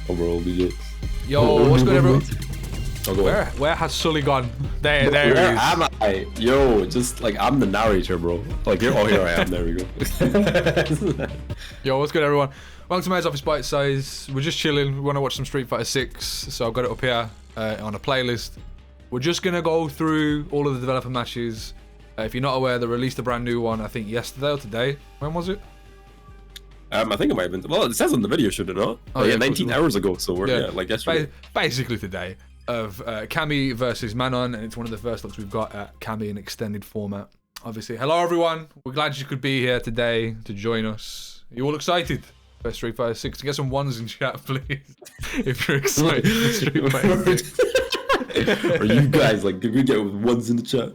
Oh, bro, BJ. Yo, what's good, everyone? Oh, go Where has Sully gone? There Where he is. am I? Yo, just like I'm the narrator, bro. Like here, here I am. There we go. Yo, what's good, everyone? Welcome to my office Bitesize. We're just chilling. We want to watch some Street Fighter 6, so I've got it up here on a playlist. We're just gonna go through all of the developer matches. If you're not aware, they released a brand new one. I think yesterday or today. When was it? I think it might have been. Well, it says on the video, should it not? Oh, yeah, yeah, 19 hours ago. So we're like yesterday. Basically today of Cammy versus Manon, and it's one of the first looks we've got at Cammy in extended format. Obviously, hello everyone. We're glad you could be here today to join us. Are you all excited for Street Fighter 6? Get some ones in chat, please. If you're excited for Street Fighter 6. Are you guys like? Did we get ones in the chat?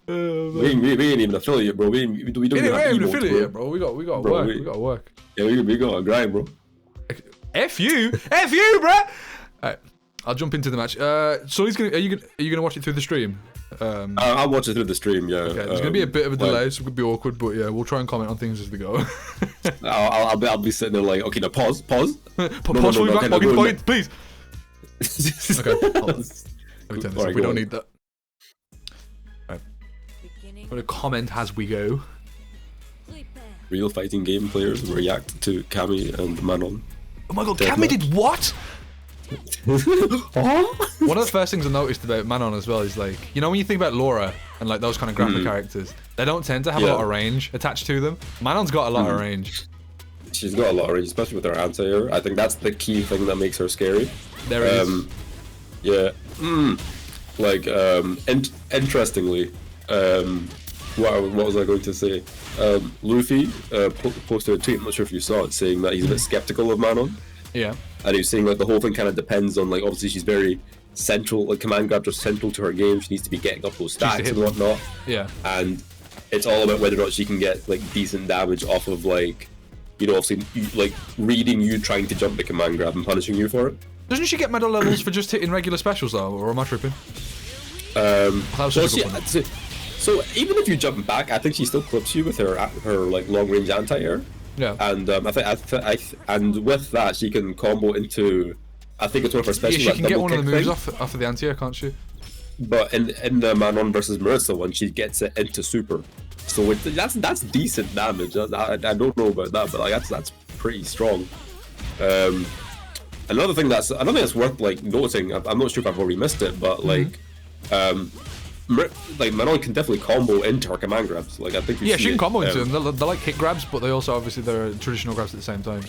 We ain't even affiliate, bro. We don't even have an emotes, affiliate, bro. We got work. We got work. Yeah, we got a grind, bro. F you, bro. Alright, I'll jump into the match. So are you gonna watch it through the stream? I'll watch it through the stream. Yeah. Okay, there's gonna be a bit of a delay, so it could be awkward, but yeah, we'll try and comment on things as we go. I'll be sitting there like, okay, now pause. Pause for me back, point, please. Okay. Right, we don't need that. Right. I'm gonna comment as we go. Real fighting game players react to Cammy and Manon. Oh my god, Cammy did what? One of the first things I noticed about Manon as well is like, you know when you think about Laura and like those kind of grappler characters, they don't tend to have a lot of range attached to them. Manon's got a lot of range. She's got a lot of range, especially with her anti-air. I think that's the key thing that makes her scary. There it is. Yeah. Like, interestingly, what was I going to say? Luffy posted a tweet, I'm not sure if you saw it, saying that he's a bit skeptical of Manon. Yeah. And he was saying like the whole thing kind of depends on, like, obviously she's very central, like command grabs are central to her game. She needs to be getting up those stacks and whatnot. Yeah. And it's all about whether or not she can get like decent damage off of, like, you know, obviously like reading you trying to jump the command grab and punishing you for it. Doesn't she get medal levels for just hitting regular specials though, or am I tripping? So even if you jump back, I think she still clips you with her like long range anti-air. Yeah. And and with that she can combo into, I think it's one of her specials. Yeah, she can get one of the moves off of the anti-air, can't she? But in the Manon versus Marissa one, she gets it into super. So that's decent damage. I don't know about that, but like that's pretty strong. Another thing that's worth like noticing. I'm not sure if I've already missed it, but like, like Manon can definitely combo into her command grabs. Like I think she can combo into them. They're like hit grabs, but they also obviously they're traditional grabs at the same time.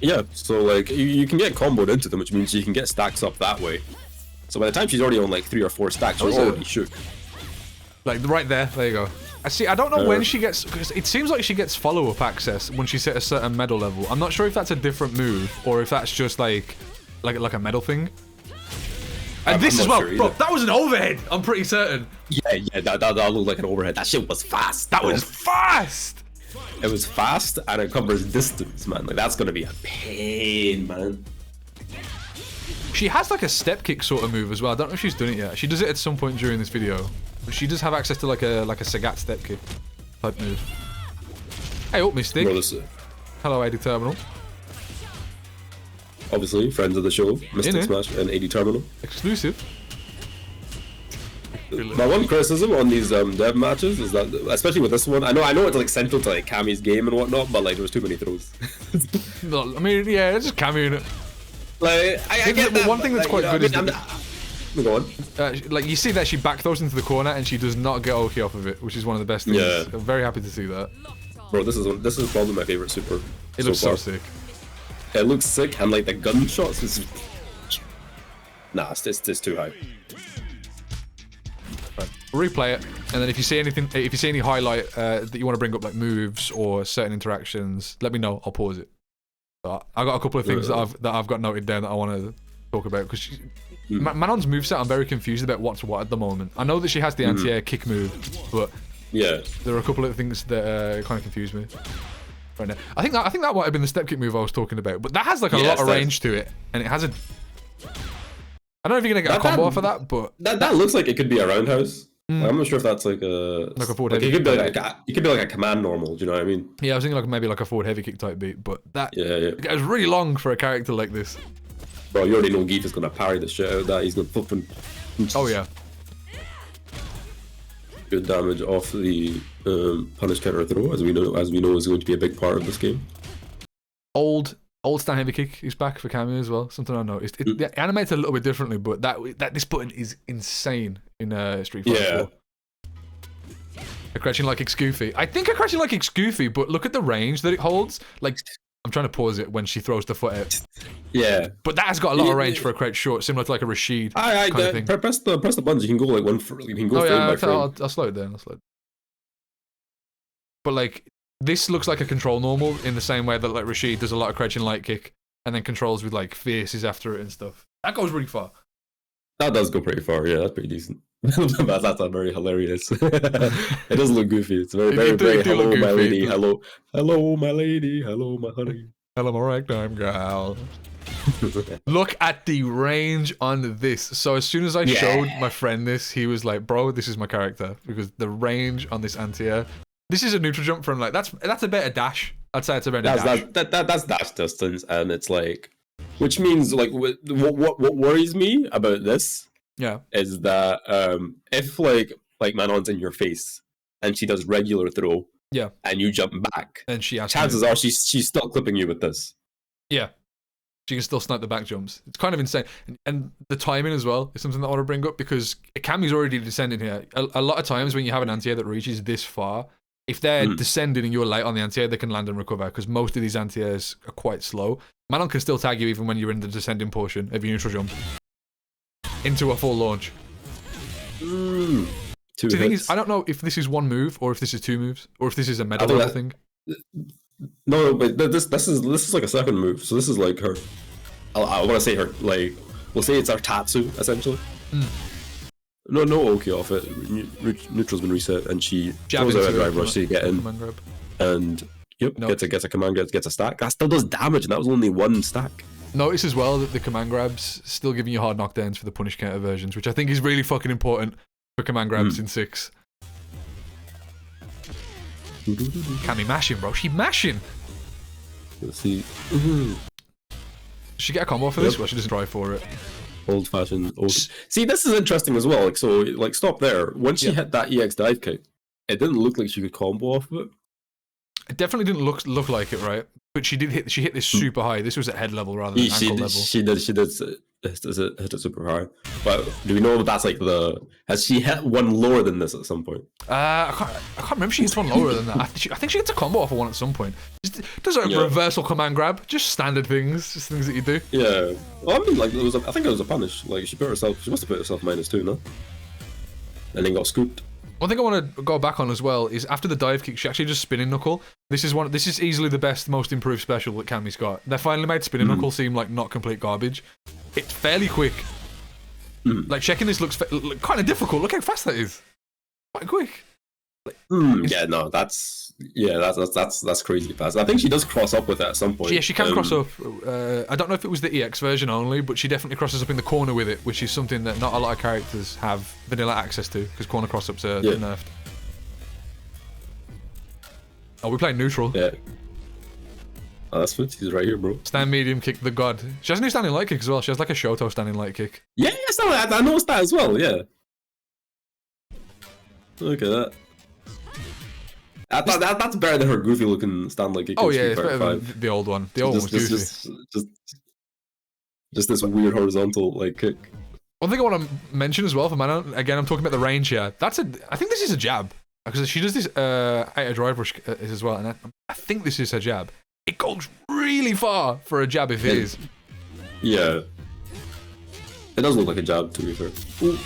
Yeah, so like you can get comboed into them, which means you can get stacks up that way. So by the time she's already on like 3 or 4 stacks, you're already shook. Like right there you go. I don't know when she gets, because it seems like she gets follow-up access when she's at a certain medal level. I'm not sure if that's a different move or if that's just like a medal thing. And this as well, bro, that was an overhead, I'm pretty certain. Yeah, that looked like an overhead. That shit was fast. That was fast! It was fast and it covers distance, man. Like that's gonna be a pain, man. She has like a step kick sort of move as well. I don't know if she's done it yet. She does it at some point during this video. But she does have access to like a Sagat step kick type move. Hey up, Mystic. Hello, AD Terminal. Obviously, friends of the show, Mystic Smash and AD Terminal. Exclusive. My one criticism on these dev matches is that, especially with this one, I know it's like central to like Cammy's game and whatnot, but like there was too many throws. No, I mean, yeah, it's just Cammy in it. Like I get that, one thing that's quite good is go on. Like you see that she back throws into the corner and she does not get Oki off of it, which is one of the best things. Yeah. I'm very happy to see that. Bro, this is probably my favorite super. It looks so sick. It looks sick, and like the gunshots is, nah, it's too high. Right. Replay it, and then if you see any highlight that you want to bring up, like moves or certain interactions, let me know. I'll pause it. So I got a couple of things that I've got noted down that I want to talk about because Manon's moveset, I'm very confused about what's what at the moment. I know that she has the anti-air kick move, but yeah, there are a couple of things that kind of confuse me right now. I think that might have been the step kick move I was talking about, but that has like a lot of range to it, and it has a. I don't know if you're gonna get a combo off of that, but that looks like it could be a roundhouse. Like, I'm not sure if that's like a forward heavy. It could be like a command normal. Do you know what I mean? Yeah, I was thinking like maybe like a forward heavy kick type beat, but that it was really long for a character like this. Bro, you already know Geef is gonna parry the shit out of that. He's gonna fucking Oh yeah. good damage off the punish counter throw, as we know is going to be a big part of this game. Old stand heavy kick is back for Cammy as well. Something I noticed. It animates a little bit differently, but that this button is insane in Street Fighter 4. A crouching like kick's goofy. I think a crouching like kick's goofy, but look at the range that it holds. Like, I'm trying to pause it when she throws the foot out. Yeah. But that has got a lot of range for a crouch short, similar to like a Rashid kind of thing. Press the buttons. You can go like you can go frame by frame. I'll slow it down. But like, this looks like a control normal in the same way that like Rashid does a lot of crouching light kick and then controls with like fierces after it and stuff. That goes really far. That does go pretty far. Yeah, that's pretty decent. That's not very hilarious. It does look goofy. It's very hello my lady, hello my lady, hello my honey, hello my ragtime gal. Look at the range on this. So as soon as I showed my friend this, he was like, bro, this is my character, because the range on this anti-air. This is a neutral jump from like that's a better dash. I'd say it's a better dash. That's dash distance, and it's like, which means like what worries me about this is that if like Manon's in your face and she does regular throw and you jump back, and chances are she's still clipping you with this. Yeah. She can still snipe the back jumps. It's kind of insane. And the timing as well is something that I want to bring up, because Cammy's already descending here. A lot of times when you have an anti-air that reaches this far, if they're descending and you're late on the anti-air, they can land and recover, because most of these anti-airs are quite slow. Manon can still tag you even when you're in the descending portion of your neutral jump into a full launch. Two the thing is, I don't know if this is one move or if this is two moves or if this is a meta level thing. No, but this is like a second move. So this is like her. I want to say her, like, we'll say it's our Tatsu essentially. No Oki off it. Neutral's been reset, and she throws out a drive rush to get in, and gets a command grab, gets a stack. That still does damage, and that was only one stack. Notice as well that the command grabs still giving you hard knockdowns for the punish counter versions, which I think is really fucking important for command grabs in 6. Cammy mashing, bro. She mashing. Let's see. Does she get a combo for this? Well, she doesn't try for it. Old fashioned. See, this is interesting as well. Like, so, like, stop there. Once she hit that EX dive kick, it didn't look like she could combo off of it. It definitely didn't look like it, right? But she did hit. She hit this super high. This was at head level rather than ankle level. She did hit it super high. But do we know that's like has she hit one lower than this at some point? I can't remember if she hits one lower than that. I think she gets a combo off of one at some point. Just does a reversal command grab. Just standard things. Just things that you do. Yeah. Well, I mean, like, I think it was a punish. Like, she must have put herself -2, no? And then got scooped. One thing I want to go back on as well is after the dive kick, she actually just spinning knuckle. This is easily the best, most improved special that Cammy's got. They finally made spinning knuckle seem like not complete garbage. It's fairly quick. Like, checking this looks kind of difficult. Look how fast that is. Quite quick. Like, yeah, no, that's crazy fast. I think she does cross up with it at some point. Yeah, she can cross up. I don't know if it was the EX version only, but she definitely crosses up in the corner with it, which is something that not a lot of characters have vanilla access to, because corner cross-ups are nerfed. Oh, we're playing neutral. Yeah. Oh, that's good. She's right here, bro. Stand medium kick the god. She has a new standing light kick as well. She has like a Shoto standing light kick. Yeah, yes, I noticed that as well, yeah. Look at that. That's better than her goofy looking stand like. Oh yeah, it's better than the old one. The old one was goofy. Just this weird horizontal like kick. One thing I want to mention as well for Manon, again, I'm talking about the range here. I think this is a jab, because she does this out of drive rush as well, and I think this is her jab. It goes really far for a jab if it is. Yeah, it does look like a jab, to be fair. Ooh.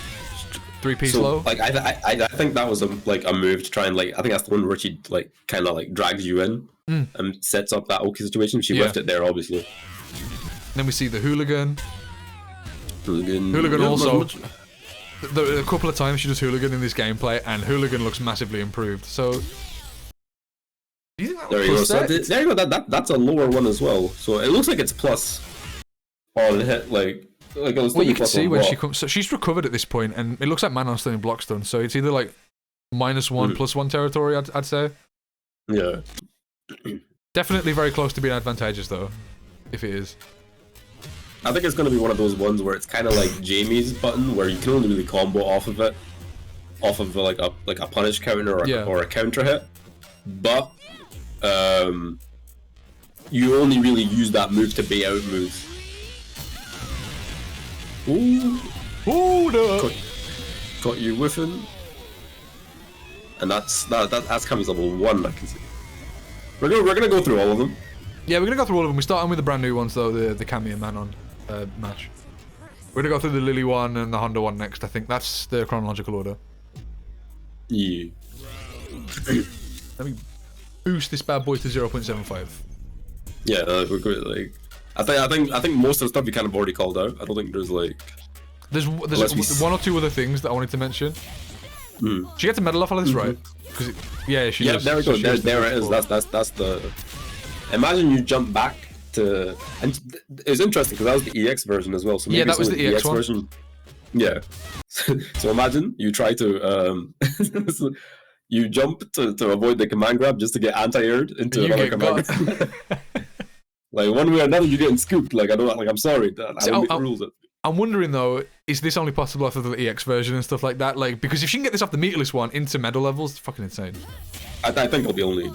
3-piece low. Like I think that was a move to try and I think that's the one where she kind of drags you in and sets up that Oki situation. She left it there, obviously. Then we see the hooligan. Hooligan also. A couple of times she does hooligan in this gameplay, and hooligan looks massively improved. So, do you think that there you go. So there you go. That's a lower one as well. So it looks like it's plus on hit well, you can see when she comes. So she's recovered at this point, and it looks like Manon's still in block stun. So it's either like -1, +1 territory. I'd say. Yeah. Definitely very close to being advantageous, though, if it is. I think it's gonna be one of those ones where it's kind of like Jamie's button, where you can only really combo off of it, off of like a punish counter or a counter hit, but you only really use that move to bait out moves. Ooh, hold up. Got you whiffing, and that's Kami's level 1. I can see. We're gonna go through all of them. Yeah, we're gonna go through all of them. We're starting with the brand new ones though, the Kami and Manon match. We're gonna go through the Lily one and the Honda one next. I think that's the chronological order. Yeah. Let me boost this bad boy to 0.75. Yeah, we're good. Like, I think most of the stuff you kind of already called out. I don't think there's like. There's one or two other things that I wanted to mention. She gets a medal off of this, right? Because yeah, she does. There we go. There it is. That's the. Imagine you jump back to, and it's interesting because that was the EX version as well. So maybe yeah, that was the EX version. Yeah. So imagine you try to you jump to avoid the command grab just to get anti-aired into another command grab. Like one way or another, you're getting scooped. Like I'm sorry. I don't make the rules. I'm wondering though, is this only possible after the EX version and stuff like that? Like, because if she can get this off the meterless one into medal levels, it's fucking insane. I think it'll be only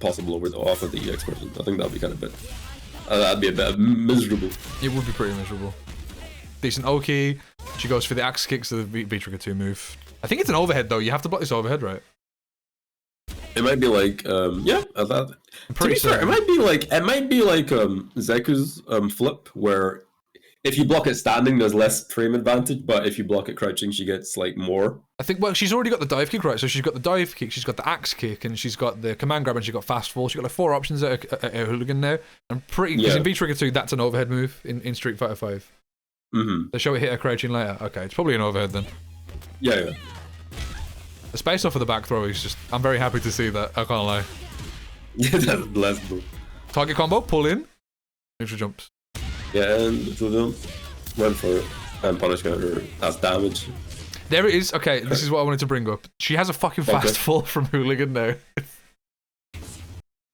possible off of the EX version. I think that'd be kind of bit. That'd be a bit miserable. It would be pretty miserable. Decent Oki. She goes for the axe kicks to the B-Trigger 2 move. I think it's an overhead though. You have to block this overhead, right? It might be like yeah. That. To be fair, it might be like Zeku's flip, where if you block it standing, there's less frame advantage, but if you block it crouching, she gets like more. I think, well, she's already got the dive kick, right? So she's got the dive kick, she's got the axe kick, and she's got the command grab, and she's got fast fall. She's got like 4 options at a hooligan now. And because in V-Trigger 2, that's an overhead move in Street Fighter 5. They show it hit her crouching later. Okay, it's probably an overhead then. Yeah. The space off of the back throw is just, I'm very happy to see that, I can't lie. Yeah, that's blessed. Target combo, pull in, neutral jumps. Yeah, and so them went for it. And punish counter, that's damage. There it is. Okay, this is what I wanted to bring up. She has a fucking fast fall from hooligan now.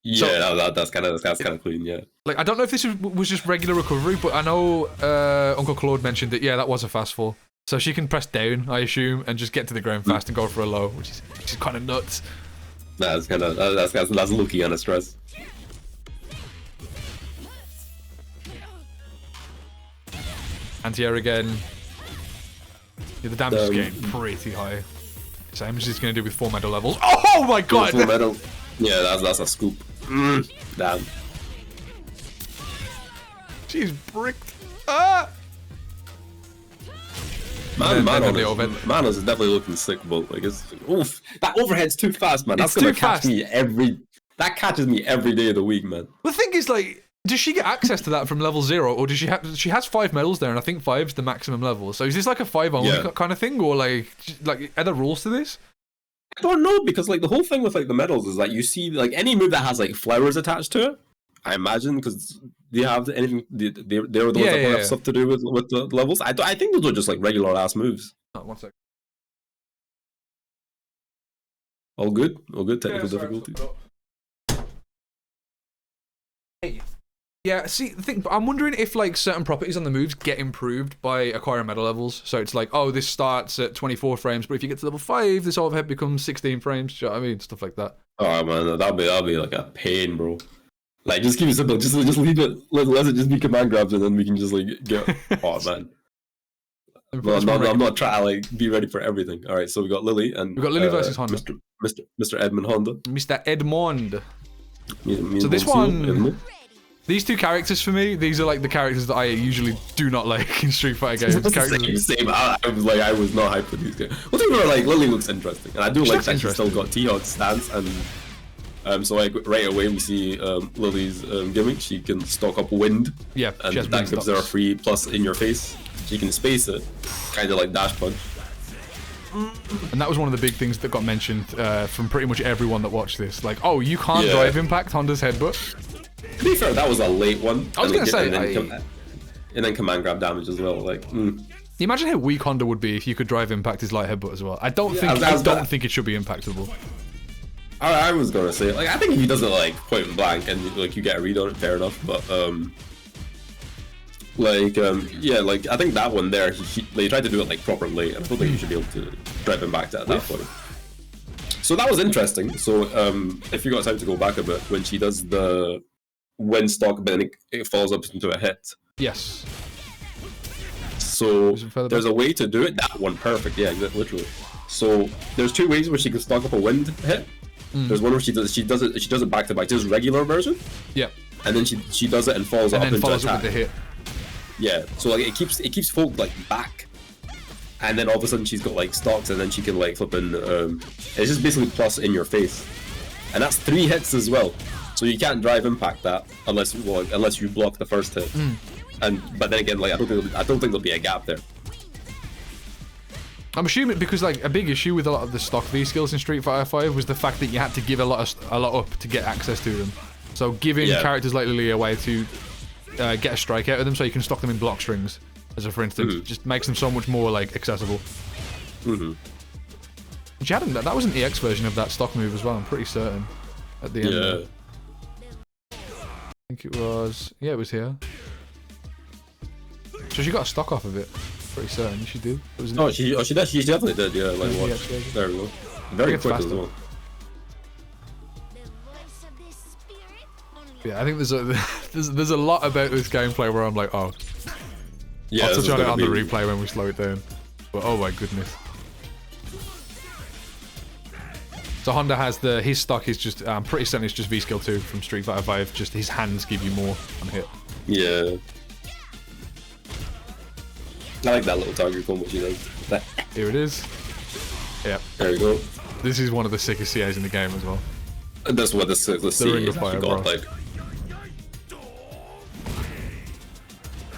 Yeah, so, that's kind of clean. Yeah. Like, I don't know if this was just regular recovery, but I know Uncle Claude mentioned that yeah, that was a fast fall. So she can press down, I assume, and just get to the ground fast and go for a low, which is kind of nuts. That's looky on a stress. Anti-air again. Yeah, the damage is getting pretty high. Same as he's going to do with 4 medal levels. Oh my god! 4 medal. Yeah, that's a scoop. Damn. She's bricked. Ah! Man is definitely looking sick, but like oof, that overhead's too fast, man. That's gonna catch me that catches me every day of the week, man. The thing is, like, does she get access to that from level 0, or does she have? She has 5 medals there, and I think 5's the maximum level. So is this like a 5 only kind of thing, or like are there rules to this? I don't know, because like the whole thing with like the medals is like you see like any move that has like flowers attached to it. I imagine because they have anything. They're the ones that have stuff to do with the levels. I think those are just like regular ass moves. Oh, 1 sec. All good. Technical difficulty. Hey. Yeah, see, the thing, I'm wondering if like certain properties on the moves get improved by acquiring medal levels. So it's like, oh, this starts at 24 frames, but if you get to level 5, this overhead becomes 16 frames. Do you know what I mean? Stuff like that. Oh man, that'll be like a pain, bro. Like, just keep it simple. Just leave it. Let it just be command grabs, and then we can just like get. Oh man. I'm not trying to like be ready for everything. All right, so we got Lily and we got Lily versus Honda. Mr. Edmund Honda. Mr. Edmond. So this one. These 2 characters for me, these are like the characters that I usually do not like in Street Fighter games. Same. I was not hyped for these guys. Well, people are like, Lily looks interesting, and I do like that she's still got T-Hawk's stance, and so like right away we see Lily's gimmick. She can stock up wind, and that gives her a free plus in your face. She can space it, kind of like dash punch. And that was one of the big things that got mentioned from pretty much everyone that watched this. Like, oh, you can't drive impact Honda's headbutt. To be fair, that was a late one. I was going to say... and then command grab damage as well. Like, Imagine how weak Honda would be if you could drive impact his light headbutt as well. I don't think it should be impactable. I was going to say, like, I think if he does it like point blank and like you get a read on it, fair enough. But Like, yeah, like I think that one there, he tried to do it like properly. I don't think you should be able to drive him back to at that point. So that was interesting. So if you got time to go back a bit, when she does the wind stock, but then it falls up into a hit. Yes. So there's a way to do it. That one, perfect. Yeah, literally. So there's two ways where she can stock up a wind hit. There's one where she does it back to back. There's regular version. Yeah. And then she does it and falls up and then into follows attack. up with the hit. Yeah. So like it keeps folk like back, and then all of a sudden she's got like stocks, and then she can like flip in. It's just basically plus in your face, and that's 3 hits as well. So you can't drive impact that unless you block the first hit. But then again, like I don't think there'll be a gap there. I'm assuming because like a big issue with a lot of the stock V skills in Street Fighter 5 was the fact that you had to give a lot up to get access to them. So giving characters like Lily a way to get a strike out of them, so you can stock them in block strings, as a for instance, just makes them so much more like accessible. Which hadn't that was an EX version of that stock move as well. I'm pretty certain at the end. There. I think it was. Yeah, it was here. So she got a stock off of it. Pretty certain she did. She definitely did. Yeah, like watch. There we go. Very quick as well. Yeah, I think there's a lot about this gameplay where I'm like, oh, yeah, I'll touch on it on the replay when we slow it down. But oh my goodness. So Honda has his stock is just I'm pretty certain it's just V skill 2 from Street Fighter 5. Just his hands give you more on hit. Yeah. I like that little target combo she does. Here it is. Yeah. There you go. This is one of the sickest CAs in the game as well. And that's what the CA Ring of Fire, got, like.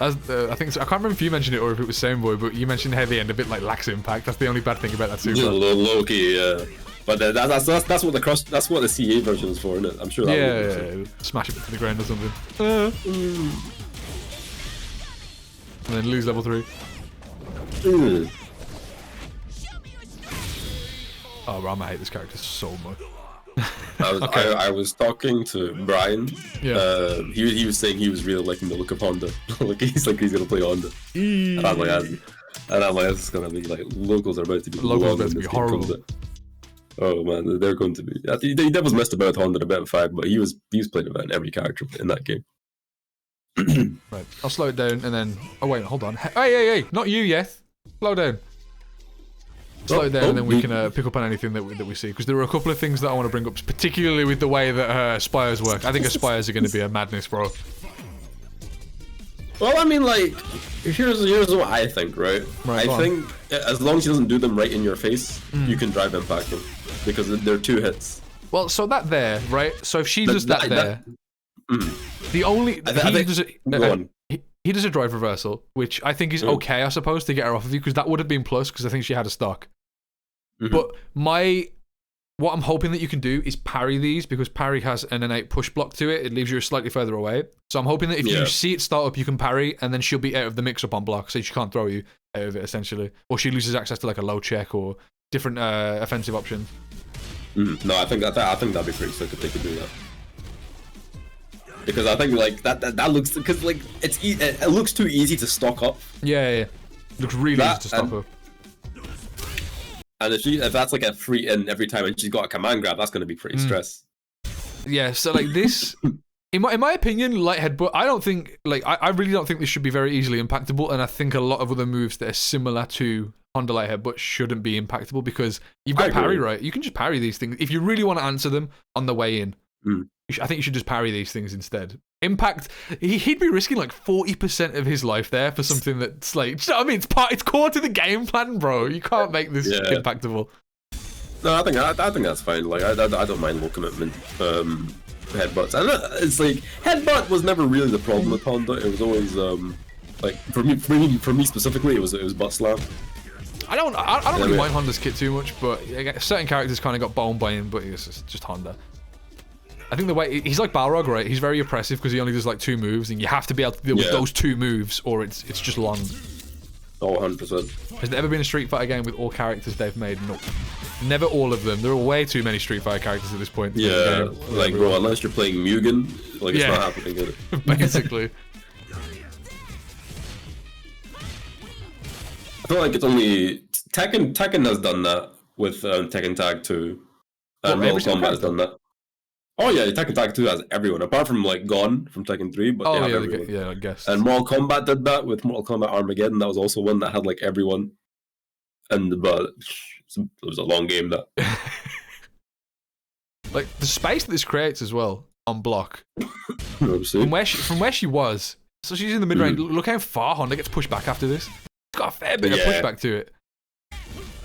I think I can't remember if you mentioned it or if it was Same Boy, but you mentioned heavy and a bit like lacks impact. That's the only bad thing about that super. Low key, yeah. But that's what the CA version is for, isn't it? I'm sure. Yeah. Smash it to the ground or something. And then lose level 3. Oh, Ram, I hate this character so much. I was talking to Brian. Yeah. He was saying he was really liking the look of Honda. he's gonna play Honda. And I'm like, this is gonna be like locals are about to be horrible. Oh man, they're going to be. He was messed about Honda a bit in 5, but he was playing about every character in that game. Right, I'll slow it down and then. Oh wait, hold on. Hey, not you yet. Slow down. Slow it down and then we can pick up on anything that we see, because there are a couple of things that I want to bring up, particularly with the way that her spires work. I think her spires are going to be a madness, bro. Well, I mean, like, here's what I think, right? I think as long as she doesn't do them right in your face, you can drive impact them, because they're 2 hits. Well, so that there, right? So if she does that there, the only he does a drive reversal, which I think is okay, I suppose, to get her off of you, because that would have been plus, because I think she had a stock. But what I'm hoping that you can do is parry these, because parry has an innate push block to it. It leaves you slightly further away. So I'm hoping that if you see it start up, you can parry, and then she'll be out of the mix-up on block, so she can't throw you out of it, essentially. Or she loses access to like a low check or different offensive options. No, I think that'd be pretty sick if they could do that. Because I think like that looks, because like it looks too easy to stock up. Yeah. It looks really easy to stock up. And if that's like a free in every time and she's got a command grab, that's going to be pretty stress. Yeah, so like this, in my opinion, light headbutt, I don't think, like, I really don't think this should be very easily impactable, and I think a lot of other moves that are similar to Honda light headbutt shouldn't be impactable, because you've got parry, right? You can just parry these things. If you really want to answer them on the way in, I think you should just parry these things instead. Impact, he'd be risking like 40% of his life there for something that's like, I mean, it's core to the game plan, bro. You can't make this impactable. No, I think that's fine. Like, I don't mind low commitment headbutts. And it's like, headbutt was never really the problem with Honda. It was always like for me specifically, it was butt slam. I don't really mind Honda's kit too much, but certain characters kind of got boned by him. But it's just Honda. I think the way he's like Balrog, right? He's very oppressive because he only does like 2 moves, and you have to be able to deal with those 2 moves, or it's just long. Oh, 100%. Has there ever been a Street Fighter game with all characters they've made? Nope. Never all of them. There are way too many Street Fighter characters at this point. Yeah, like bro, unless you're playing Mugen, like it's not happening. Basically. I feel like it's only Tekken has done that with Tekken Tag 2, and What, every Mortal single Kombat has character? done that. Oh yeah, Tekken Tag 2 has everyone apart from like Gon from Tekken 3, but they Oh have yeah, everyone. yeah, I guess. And Mortal Kombat did that with Mortal Kombat Armageddon. That was also one that had like everyone. And but it was a long game that. Like the space that this creates as well on block Obviously. from where she was. So she's in the mid range. Look how far Honda gets pushed back after this. It's got a fair bit of pushback to it.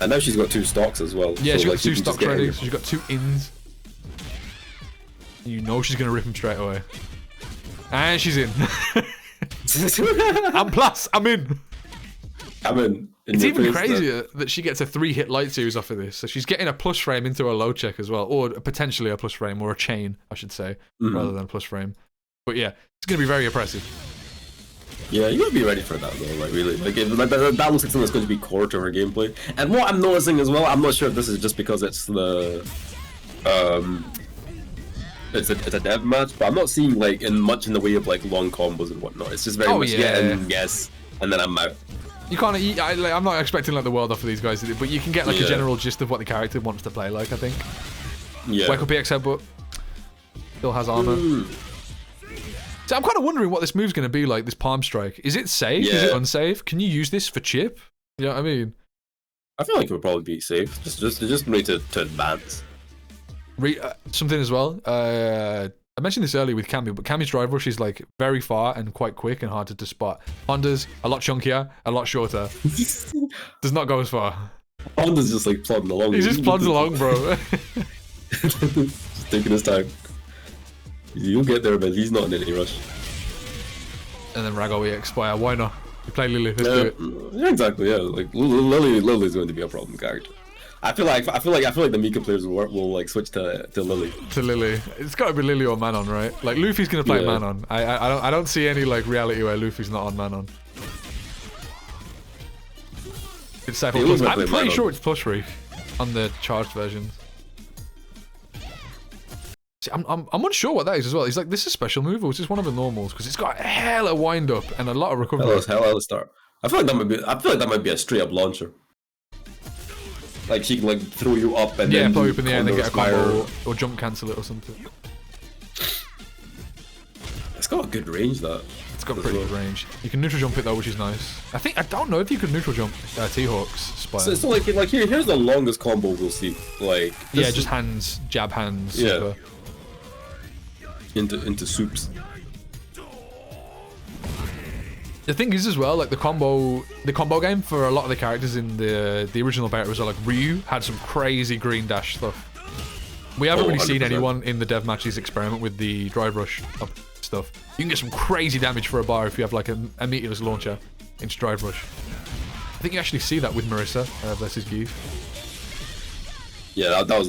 And now she's got 2 stocks as well. Yeah, so, she's got like, 2 stocks ready. So she's got 2 ins. You know she's gonna rip him straight away. And she's in. And plus, I'm in. I'm in. It's even crazier that she gets a 3-hit light series off of this. So she's getting a plus frame into a low check as well. Or potentially a plus frame, or a chain, I should say, rather than a plus frame. But yeah, it's going to be very oppressive. Yeah, you gotta be ready for that though, like really. Like, that looks like something that's going to be core to her gameplay. And what I'm noticing as well, I'm not sure if this is just because it's the... It's a dev match, but I'm not seeing like much in the way of like long combos and whatnot. It's just very much yes, and then I'm out. You can't. I'm not expecting like the world off of these guys, but you can get like a general gist of what the character wants to play like. I think. Yeah. Wake up PX headbutt. Still has armor. So I'm kind of wondering what this move's going to be like. This palm strike. Is it safe? Is it unsafe? Can you use this for chip? You know what I mean? I feel like it would probably be safe. Just need to advance. Something as well. I mentioned this earlier with Cammy, but Cammy's drive rush is like very far and quite quick and harder to spot. Honda's a lot chunkier, a lot shorter. Does not go as far. Honda's just like plodding along. He just plods along, bro. Just taking his time. You'll get there, but he's not in any rush. And then Rago EX. Why not? You play Lily. Let's do it. Yeah, exactly. Yeah, like Lily's going to be a problem character. I feel like the Mika players will like switch to Lily. To Lily. It's got to be Lily or Manon, right? Like Luffy's gonna play Manon. I don't see any like reality where Luffy's not on Manon. It's safe. I'm pretty sure it's Push Reef on the charged versions. See, I'm unsure what that is as well. It's like this is a special move, or is this one of the normals? Because it's got a hell of wind up and a lot of recovery. Hell of start. I feel like that might be a straight up launcher. Like she can like throw you up and then throw you up in the air and then get a combo or jump cancel it or something. It's got a good range that. It's got pretty good range. You can neutral jump it though, which is nice. I don't know if you could neutral jump T-Hawk's Spire. So like here's the longest combo we'll see. Like just hands, jab hands. Yeah. Into soups. The thing is as well, like the combo game for a lot of the characters in the original beta was like Ryu had some crazy green dash stuff. We haven't really seen anyone in the dev matches experiment with the drive rush stuff. You can get some crazy damage for a bar if you have like a meteorless launcher into drive rush. I think you actually see that with Marissa versus Geef. Yeah, that was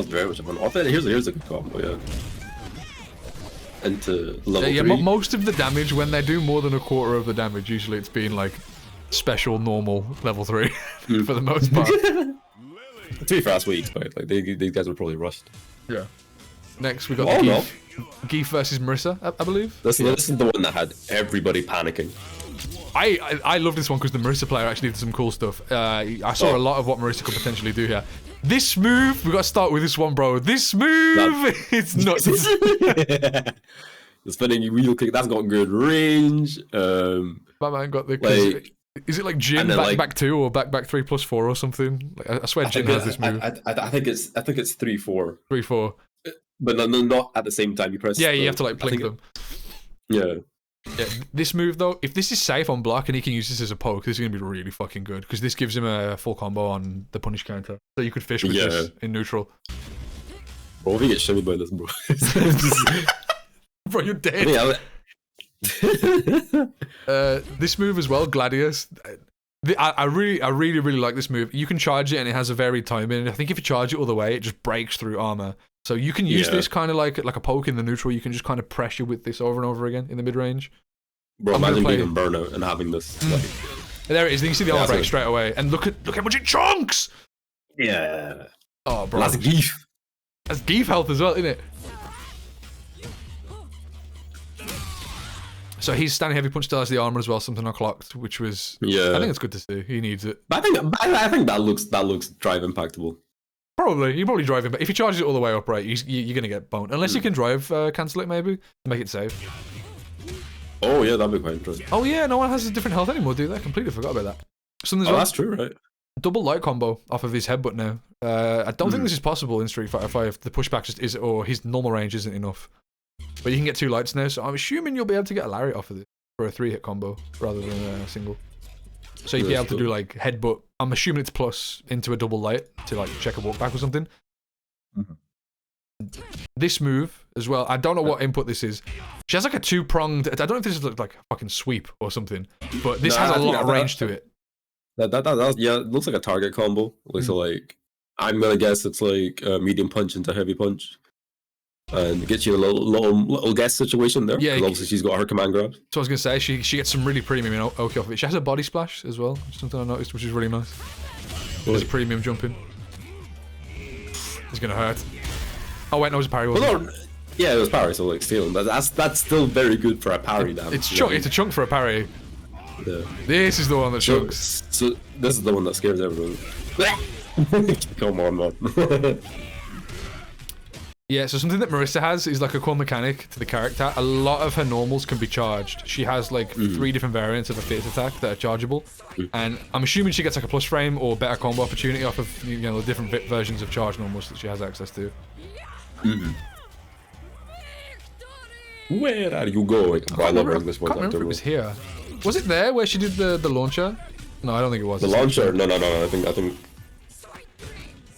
very much fun. Here's a good combo, yeah. Into level 3. Most of the damage, when they do more than a quarter of the damage, usually it's being like special normal level 3 for the most part. To be fair, that's what you expect. Like these guys were probably rushed. Yeah. Next we got Geef versus Marissa, I believe. This is the one that had everybody panicking. I love this one because the Marissa player actually did some cool stuff. I saw a lot of what Marissa could potentially do here. This move, we got to start with this one, bro. This move, it's nuts. The spinning wheel kick, that's got good range. My man got the. Is it like Jin back 2 or back 3 plus 4 or something? Like, I swear Jin has this move. I think it's 3-4. 3-4. But no, not at the same time. You press. Yeah, you have to like blink them. Yeah. Yeah, this move though, if this is safe on block and he can use this as a poke, this is gonna be really fucking good because this gives him a full combo on the punish counter. So you could fish with this in neutral. Bro, if he gets shimmied by this, bro. Bro, you're dead. This move as well, Gladius. I really like this move. You can charge it and it has a varied timing. And I think if you charge it all the way, it just breaks through armor. So you can use this kind of like a poke in the neutral. You can just kind of pressure with this over and over again in the mid range. Bro, imagine being in burnout and having this. There it is. You can see the armor break straight away. And look how much it chunks. Yeah. Oh, bro. That's Geef. That's Geef health as well, isn't it? So he's standing heavy punch still has the armor as well, something I clocked, which was I think it's good to see. He needs it. But I think that looks drive impactable. Probably you probably drive him, but if he charges it all the way up, right, you're gonna get boned unless you can drive cancel it maybe to make it safe. Oh yeah, that'd be quite interesting. Oh yeah, no one has a different health anymore, do they? I completely forgot about that. That's true, right? Double light combo off of his headbutt now. I don't think this is possible in Street Fighter 5. The pushback just is, or his normal range isn't enough. But you can get 2 lights now, so I'm assuming you'll be able to get a lariat off of this for a 3-hit combo rather than a single. So you'd be able to do like headbutt. I'm assuming it's plus into a double light to like check a walk back or something. This move as well, I don't know what input this is. She has like a 2-pronged, I don't know if this is like a fucking sweep or something, but this has a lot of range to it. Yeah, it looks like a target combo. So like, I'm gonna guess it's like a medium punch into heavy punch. And gets you in a little guess situation there. Yeah, obviously she's got her command grabs. So I was gonna say she gets some really premium in Oki off of it. She has a body splash as well, something I noticed, which is really nice. There's a premium jumping. It's gonna hurt. Oh wait, no, it was a parry. Wasn't it? Yeah, it was parry. So like stealing, that's still very good for a parry damage. It's a chunk for a parry. Yeah. This is the one that chunks. So this is the one that scares everyone. Come on, man. Yeah, so something that Marissa has is like a core mechanic to the character. A lot of her normals can be charged. She has like 3 different variants of a fierce attack that are chargeable. And I'm assuming she gets like a plus frame or better combo opportunity off of the different versions of charge normals that she has access to. Where are you going? I can't remember if it was here. Was it there where she did the launcher? No, I don't think it was. The launcher? No. I think.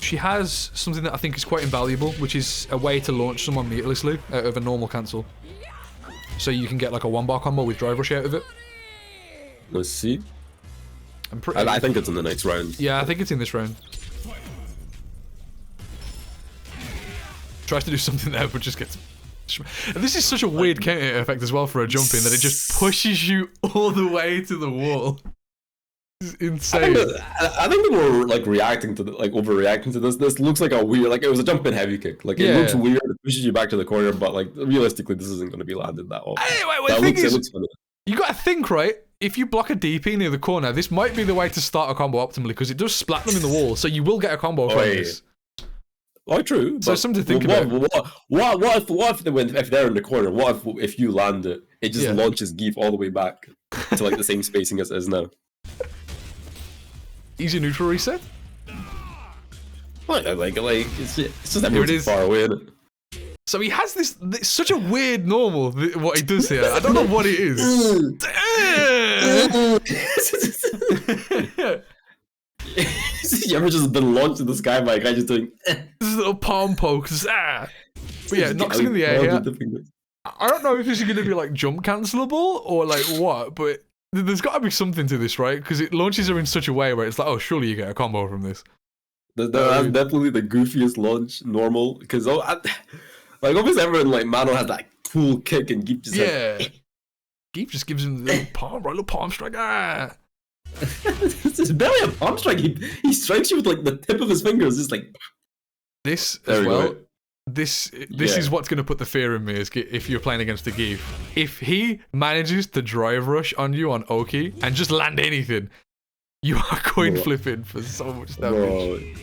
She has something that I think is quite invaluable, which is a way to launch someone meatlessly out of a normal cancel. So you can get like a 1-bar combo with drive rush out of it. Let's see. I think it's in the next round. Yeah, I think it's in this round. Tries to do something there, but just gets... And this is such a weird counter effect as well for a jump in that it just pushes you all the way to the wall. This is insane. I think people were like reacting to overreacting to this. This looks like a weird, like it was a jump in heavy kick. Like it looks weird, it pushes you back to the corner, but like realistically, this isn't going to be landed that often. Anyway, the thing is, you got to think, right? If you block a DP near the corner, this might be the way to start a combo optimally because it does splat them in the wall, so you will get a combo from this. Oh, true. So something to think about. If they're in the corner? What if you land it? It just launches Geef all the way back to like the same spacing as it is now. Easy neutral reset. Like it's just everyone's far away, isn't it? So he has this such a weird normal. What he does here, I don't know what it is. You ever just been launched in the sky by a guy just doing this little palm poke? But yeah, knocks him in the air. I don't know if this is going to be like jump cancelable or like what, but there's got to be something to this, right? Because it launches her in such a way where it's like, oh, surely you get a combo from this. That's definitely the goofiest launch normal. Because like obviously everyone like Mano has that cool kick and Geef just Geef just gives him the little palm strike. It's barely a palm strike. He strikes you with like the tip of his fingers, just like this as well. This is what's going to put the fear in me is if you're playing against the Geef. If he manages to drive rush on you on Oki and just land anything, you are coin flipping for so much damage.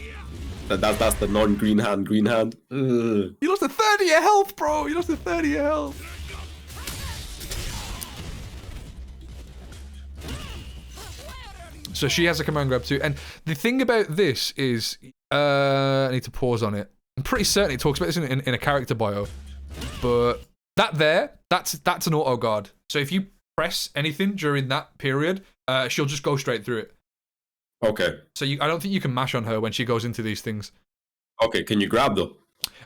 That's the non-green hand, green hand. Ugh. You lost a 30 of health, bro. You lost a 30 of health. So she has a command grab too. And the thing about this is, I need to pause on it. I'm pretty certain it talks about this in a character bio, but that's an auto guard. So if you press anything during that period, she'll just go straight through it. Okay. So I don't think you can mash on her when she goes into these things. Okay, can you grab though?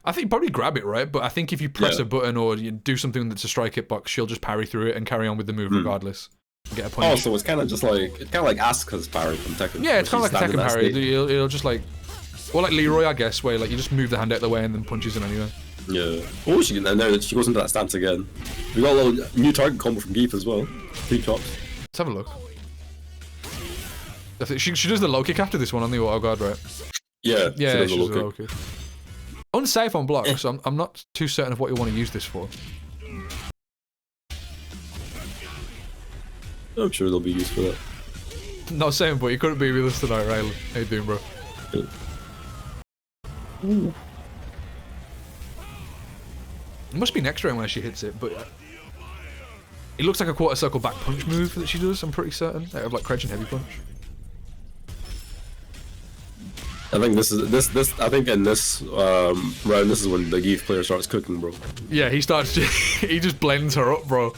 I think you probably grab it, right? But I think if you press a button or you do something that's a strike hitbox, she'll just parry through it and carry on with the move regardless. Get a point. Oh, so it's kind of like Asuka's parry from Tekken. Yeah, it's kind of like a Tekken parry. It'll just like. Or like Leroy, I guess, where like you just move the hand out of the way and then punches him anyway. Yeah. Oh, and now she goes into that stance again. We got a little new target combo from Geef as well. 3 chops. Let's have a look. I think she does the low kick after this one on the auto guard, right? Yeah. Yeah, she does the low kick. Unsafe on block, so I'm not too certain of what you want to use this for. I'm sure there'll be use for that. Not saying, but you couldn't be with us tonight, right? How you doing, bro? Yeah. It must be next round when she hits it, but it looks like a quarter circle back punch move that she does. I'm pretty certain out of like crouching heavy punch. I think this is I think in this round this is when the Geef player starts cooking, bro. Yeah, he starts. He just blends her up, bro.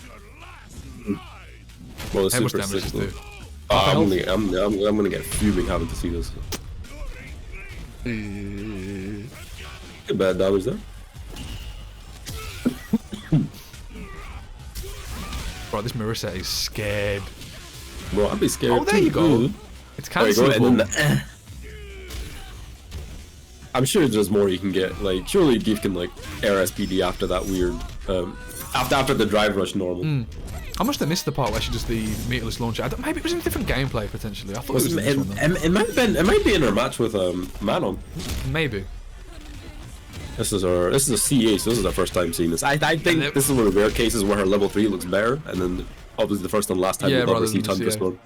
Well, it's How much super damage sick, does though. it do? I'm gonna get fuming having to see this. Good bad damage there. Bro, this mirror set is scared. Bro, I'd be scared. Oh, there you go. It's cancelable. I'm sure there's more you can get. Like, surely Geef can like air SPD after that weird, after the drive rush normal. I must have missed the part where she does the meterless launcher. Maybe it was in a different gameplay potentially. I thought it was in this one, though. It might be in her match with Manon. Maybe. This is a CA, so this is our first time seeing this. I think this is one of the rare cases where her level 3 looks better, and then obviously the first and last time we'll ever see Thunderstorm.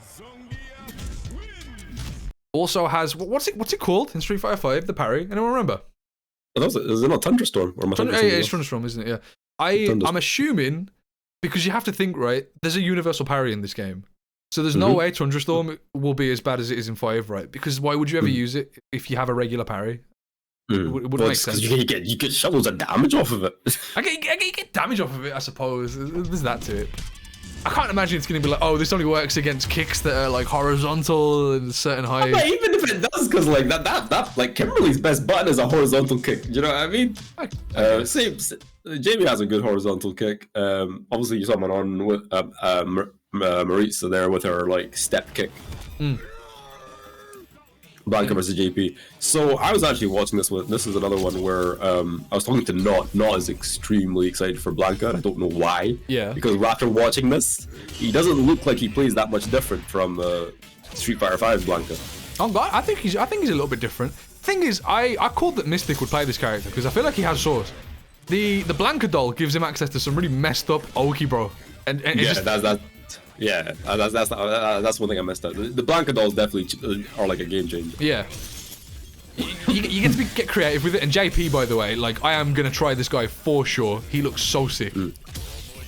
Also has what's it called in Street Fighter 5? The parry. Anyone remember? Is it not Thunderstorm? Or It's Thunderstorm, isn't it? Yeah. I'm assuming, because you have to think, right? There's a universal parry in this game, so there's no way Thunderstorm will be as bad as it is in 5, right? Because why would you ever use it if you have a regular parry? It wouldn't make sense. You get shovels of damage off of it. I get damage off of it, I suppose. There's that to it. I can't imagine it's going to be like, oh, this only works against kicks that are like horizontal and certain height. But even if it does, because like that like Kimberly's best button is a horizontal kick. You know what I mean? Jamie has a good horizontal kick. Obviously you saw Manon with Maritza there with her like step kick. Blanca versus JP. So I was actually watching this one. This is another one where I was talking to Not is extremely excited for Blanca. I don't know why. Yeah. Because after watching this, he doesn't look like he plays that much different from Street Fighter 5's Blanca. Oh God, I think he's a little bit different. Thing is, I called that Mystic would play this character because I feel like he has sauce. The Blanca doll gives him access to some really messed up Oki, bro. And yeah, that's one thing I missed out. The Blanca dolls definitely are like a game changer. Yeah. You get to get creative with it. And JP, by the way, like, I am going to try this guy for sure. He looks so sick.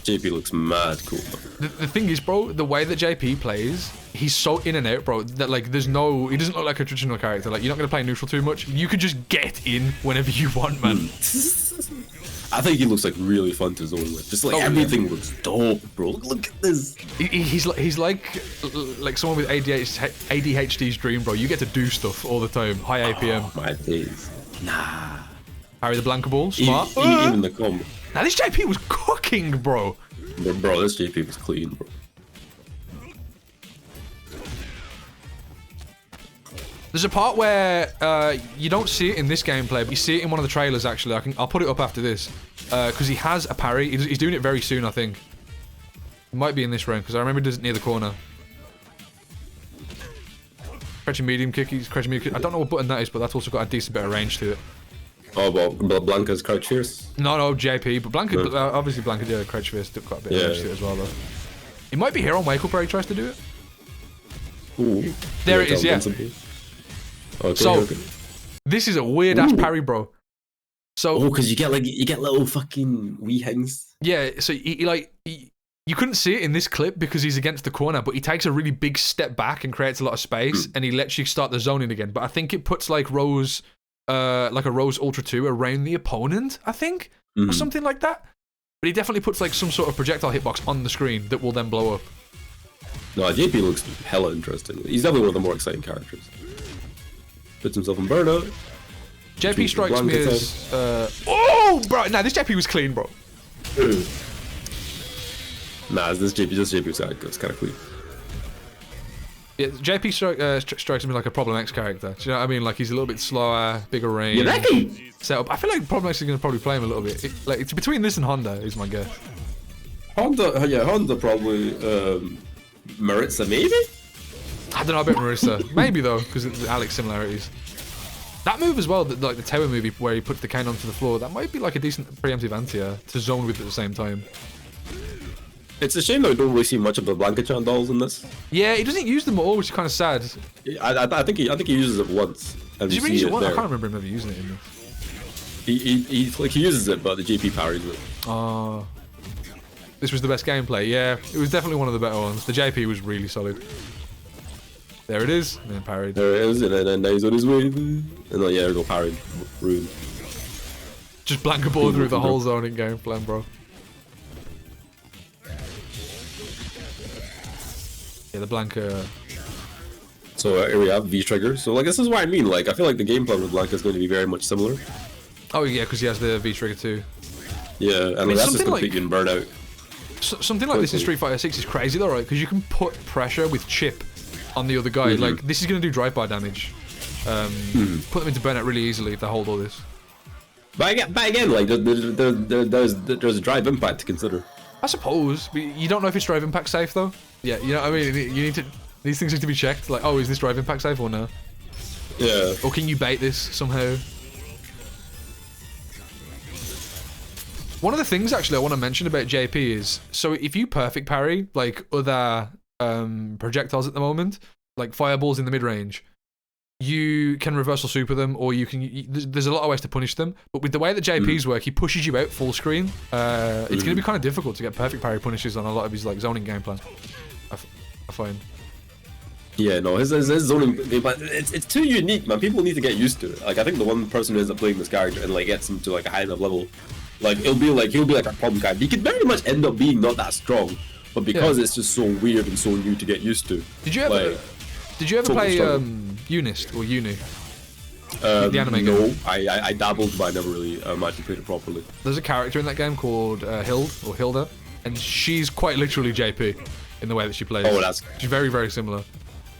JP looks mad cool. The thing is, bro, the way that JP plays, he's so in and out, bro, that, like, he doesn't look like a traditional character. Like, you're not going to play neutral too much. You could just get in whenever you want, man. I think he looks like really fun to zone with. Just like everything looks dope, bro. Look at this. He's like someone with ADHD's dream, bro. You get to do stuff all the time. High APM. Oh, my days. Nah. Parry the Blanca ball. Smart. Even the combo. Now this JP was cooking, bro. Bro, this JP was clean, bro. There's a part where you don't see it in this gameplay, but you see it in one of the trailers, actually. I'll put it up after this. Because he has a parry. He's doing it very soon, I think. It might be in this round, because I remember he does it near the corner. Crouching medium kick. He's crouching medium kick. I don't know what button that is, but that's also got a decent bit of range to it. Oh, but Blanca's crouch fierce? No, JP. But Blanca, obviously Blanca did a crouch fierce. Did quite a bit of range to it as well, though. It might be here on Wake Up where he tries to do it. Ooh. There it is, yeah. Okay. This is a weird ass parry, bro. So because you get little fucking wee hangs. Yeah, so you couldn't see it in this clip because he's against the corner, but he takes a really big step back and creates a lot of space, and he lets you start the zoning again. But I think it puts like a Rose Ultra 2 around the opponent, I think, or something like that. But he definitely puts like some sort of projectile hitbox on the screen that will then blow up. No, JP looks hella interesting. He's definitely one of the more exciting characters. Puts himself in burnout. JP strikes me as oh, bro! Nah, this JP was clean, bro. Nah, this JP was kind of clean. Yeah, JP strikes me like a Problem X character. Do you know what I mean? Like he's a little bit slower, bigger range. You reckon? Setup. I feel like Problem X is going to probably play him a little bit. It's between this and Honda, is my guess. Honda probably. Maritza, maybe? I don't know about Marissa. Maybe though, because of the Alex similarities. That move as well, like the tower movie where he puts the cane onto the floor, that might be like a decent preemptive anti-air to zone with at the same time. It's a shame that we don't really see much of the Blanca-chan dolls in this. Yeah, he doesn't use them at all, which is kind of sad. I think he uses it once. And Did you we really use see it once? I there. can't remember him ever using it in this. He uses it, but the JP parries it. Oh. This was the best gameplay. Yeah, it was definitely one of the better ones. The JP was really solid. There it is, and then parried. There it is, and then now he's on his way. And then yeah, there go parried. Rude. Just Blanca ball through the whole zoning game plan, bro. Yeah, the Blanca. So here we have V trigger. So like this is what I mean. Like I feel like the game plan with Blanca is going to be very much similar. Oh yeah, because he has the V trigger too. Yeah, and mean, that's just completely in burnout. Something like this in Street Fighter 6 is crazy though, right? Because you can put pressure with chip on the other guy. Like this is going to do drive-by damage. Put them into burnout really easily if they hold all this. But again, like there's a drive impact to consider. I suppose, but you don't know if it's drive impact safe though. Yeah, you know what I mean. You need to. These things need to be checked. Like, oh, is this drive impact safe or no? Yeah. Or can you bait this somehow? One of the things actually I want to mention about JP is, so if you perfect parry like other projectiles at the moment, like fireballs in the mid range, you can reversal super them, or you can. There's a lot of ways to punish them. But with the way that JP's work, he pushes you out full screen. It's going to be kind of difficult to get perfect parry punishes on a lot of his like zoning game plan. I find. Yeah, no, his zoning, it's too unique, man. People need to get used to it. Like I think the one person who ends up playing this character and like gets him to like a high enough level, like he'll be like a problem guy. He could very much end up being not that strong, but because it's just so weird and so new to get used to. Did you ever play Unist or Uni? The anime no, game? I dabbled, but I never really actually played it properly. There's a character in that game called Hilda, and she's quite literally JP in the way that she plays. Oh, she's very, very similar.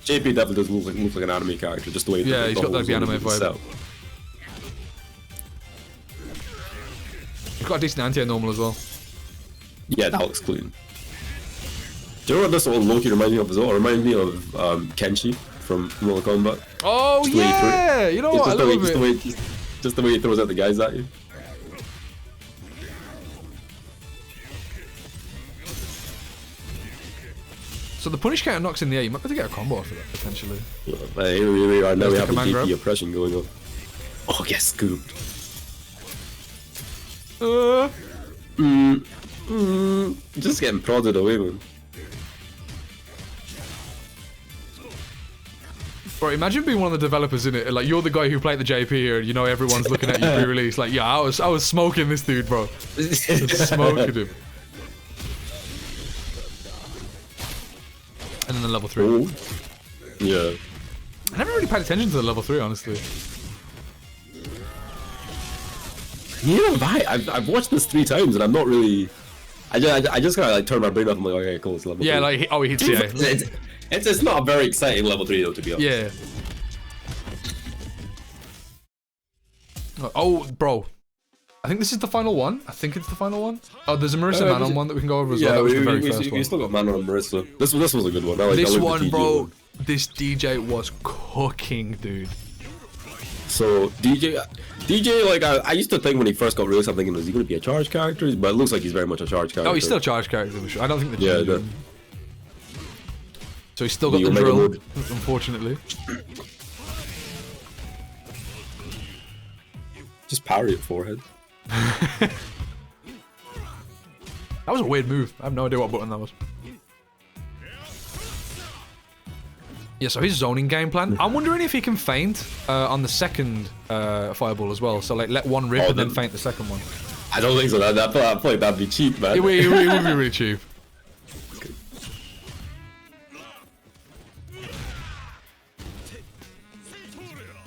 JP definitely does look like an anime character, just the way. Yeah, he's got like the anime vibe. He's got a decent anti-air normal as well. Yeah, that looks clean. Do you know what this old Loki reminds me of as well? It reminds me of Kenshi from Mortal Kombat. Oh yeah, you know what? I love it. Just the way he throws out the guys at you. So the punish counter knocks in the air. You might be able to get a combo after that potentially. Yeah, here we are. Now we have the command DP grab. oppression going on. Oh, get scooped. Just getting prodded away, man. Bro, imagine being one of the developers in it. Like you're the guy who played the JP here, and you know everyone's looking at you pre-release. Like, yeah, I was smoking this dude, bro. Smoking him. And then the level 3. Oh. Yeah. I never really paid attention to the level 3, honestly. Yeah, I've watched this 3 times and I'm not really. I just kind of like turn my brain off. I'm like, okay, cool, it's level 3. Yeah, like he hits CA. It's not a very exciting level 3 though, to be honest. Yeah. Oh, bro. I think this is the final one. I think it's the final one. Oh, there's a Marissa Manon one that we can go over as well. That was the very first one. You still got Manon and Marissa. This was a good one. I like, this I like one, the bro. one. This DJ was cooking, dude. So DJ, like I used to think when he first got released, I'm thinking, is he going to be a charge character? But it looks like he's very much a charge character. Oh, he's still a charge character for sure. I don't think the yeah. So he's still got the drill, unfortunately. Just parry at forehead. That was a weird move. I have no idea what button that was. Yeah, so his zoning game plan. I'm wondering if he can feint on the second fireball as well. So like let one rip and then feint the second one. I don't think so. I feel like that'd be cheap, man. It would be really cheap.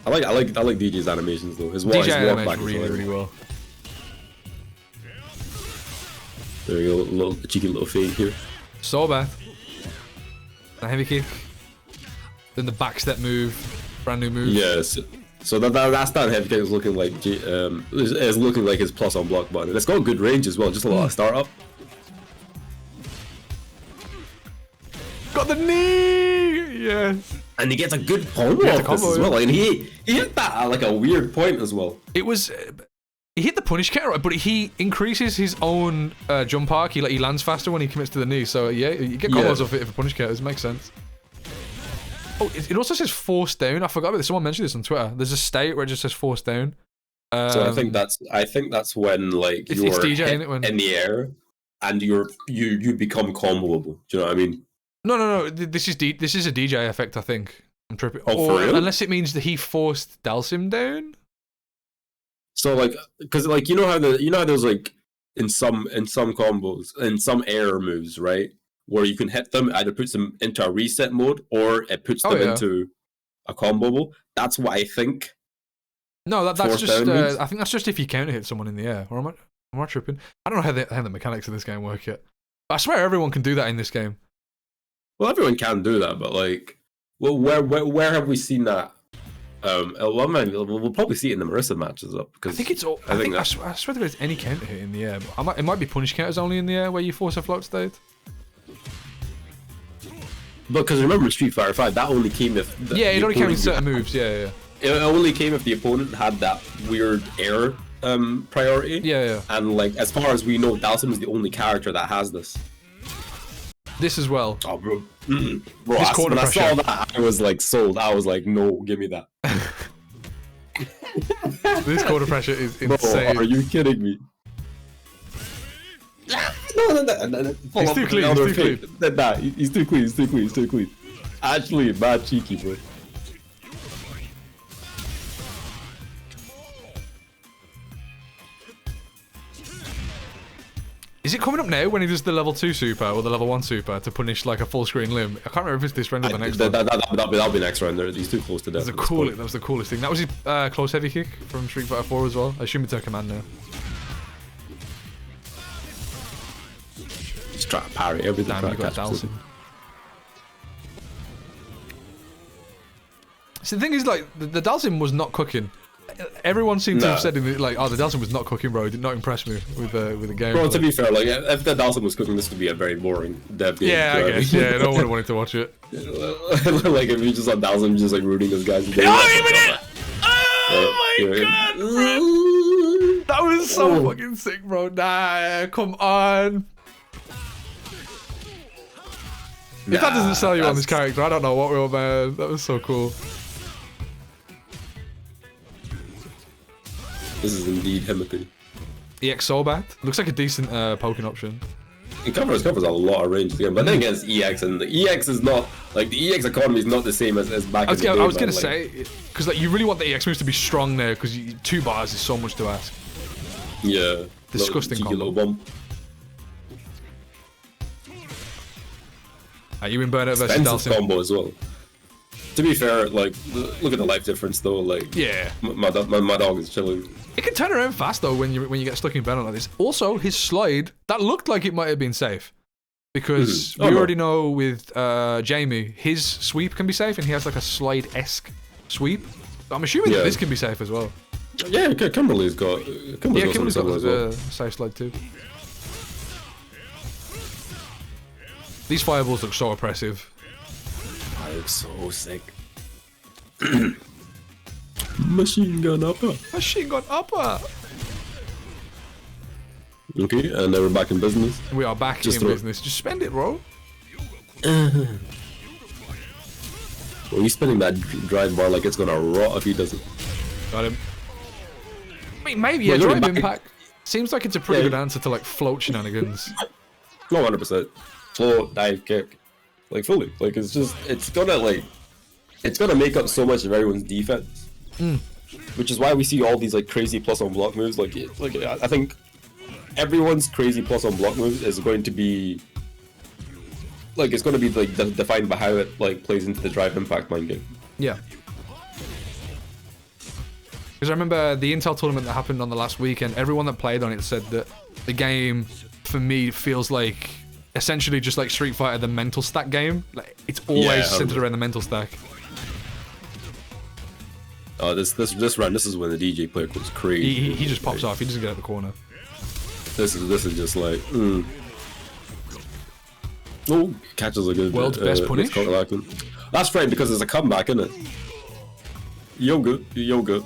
I like DJ's animations though. His DJ walk back animates really well. There you go, a cheeky little fade here. So bad. The heavy kick. Then the backstep move. Brand new move. Yes. So that stand heavy kick is looking like is looking like his plus on block button. And it's got good range as well, just a lot of startup. Got the knee! Yes. And he gets a good combo off this as well. Like, and he hit that at like a weird point as well. It was He hit the punish counter, right, but he increases his own jump arc. He lands faster when he commits to the knee. So yeah, you get combos off it for punish counters. Makes sense. Oh, it also says force down. I forgot about this. Someone mentioned this on Twitter. There's a state where it just says force down. So I think that's when like you're in the air and you become comboable. Do you know what I mean? No. This is a DJ effect. I think I'm tripping. Oh, for real? Unless it means that he forced Dalsim down. So like, because like you know how there's like in some combos in some air moves, right, where you can hit them, it either puts them into a reset mode or it puts them into a comboable. That's what I think. No, that's just. I think that's just if you counter hit someone in the air. Or am I tripping? I don't know how the mechanics of this game work yet. But I swear everyone can do that in this game. Well, everyone can do that, but like, well, where have we seen that? We'll probably see it in the Marissa matches up because I think it's all. I swear there's any counter hit in the air. But it might be punish counters only in the air where you force a float state. Because remember Street Fighter 5, that only came if it only came in certain moves. Yeah. It only came if the opponent had that weird air priority. Yeah. And like as far as we know, Dalsim is the only character that has this. This as well. Oh, bro. Bro, when I saw that, I was like sold. I was like, no, give me that. This quarter pressure is insane. Bro, are you kidding me? No. He's too clean. He's too clean. Actually, bad cheeky, bro. Is it coming up now when he does the level 2 super or the level 1 super to punish like a full screen limb? I can't remember if it's this round or the next one. That'll be next round. He's too close to death. That was the coolest thing. That was his close heavy kick from Street Fighter 4 as well. I assume it's a command now. Just try to parry everything. Damn, you got Dalsim. So the thing is, like, the Dalsim was not cooking. Everyone seemed to have said in the Dalsim was not cooking, bro. It did not impress me with the game. Bro, to be fair, like if the Dalsim was cooking, this would be a very boring dev game. Yeah, I guess. Yeah, no one wanted to watch it. Like if you just saw Dalsim just like rooting his guys. Oh my god, bro. That was so fucking sick, bro. Nah, come on. If that doesn't sell you on this character, I don't know what will, man. That was so cool. This is indeed Himothy. EX Soulbat. Looks like a decent poking option. It covers a lot of range again, but then again, it's EX, and the EX is not like the EX economy is not the same as back in the day. I was gonna say because like you really want the EX moves to be strong there because 2 bars is so much to ask. Yeah. Disgusting combo. Little bump. You win Burnout versus Dalsim. Combo as well. To be fair, like look at the life difference though. Like my dog is chilling. It can turn around fast though when you get stuck in burnout like this. Also, his slide that looked like it might have been safe because we already know with Jamie his sweep can be safe and he has like a slide-esque sweep. So I'm assuming that this can be safe as well. Yeah, Kimberly's got a safe slide too. These fireballs look so oppressive. I look so sick. Machine gun upper. Machine gun upper. Okay, and then we're back in business. We are back in business. Just spend it, bro. Well, he's spinning that drive bar like it's gonna rot if he doesn't. Got him. I mean, maybe drive impact. Seems like it's a pretty good answer to like float shenanigans. No, 100%. Float, dive, kick, like fully. Like it's gonna make up so much of everyone's defense. Which is why we see all these like crazy plus on block moves. Like I think everyone's crazy plus on block moves is going to be like it's going to be like defined by how it like plays into the drive impact mind game. Yeah. Because I remember the Intel tournament that happened on the last weekend. Everyone that played on it said that the game for me feels like essentially just like Street Fighter, the mental stack game. Like it's always centered around the mental stack. This round, this is when the DJ player goes crazy. He just pops off. He doesn't get out the corner. This is just like. Oh, catches a good. World's best punish. That's right because there's a comeback, isn't it? Yoga.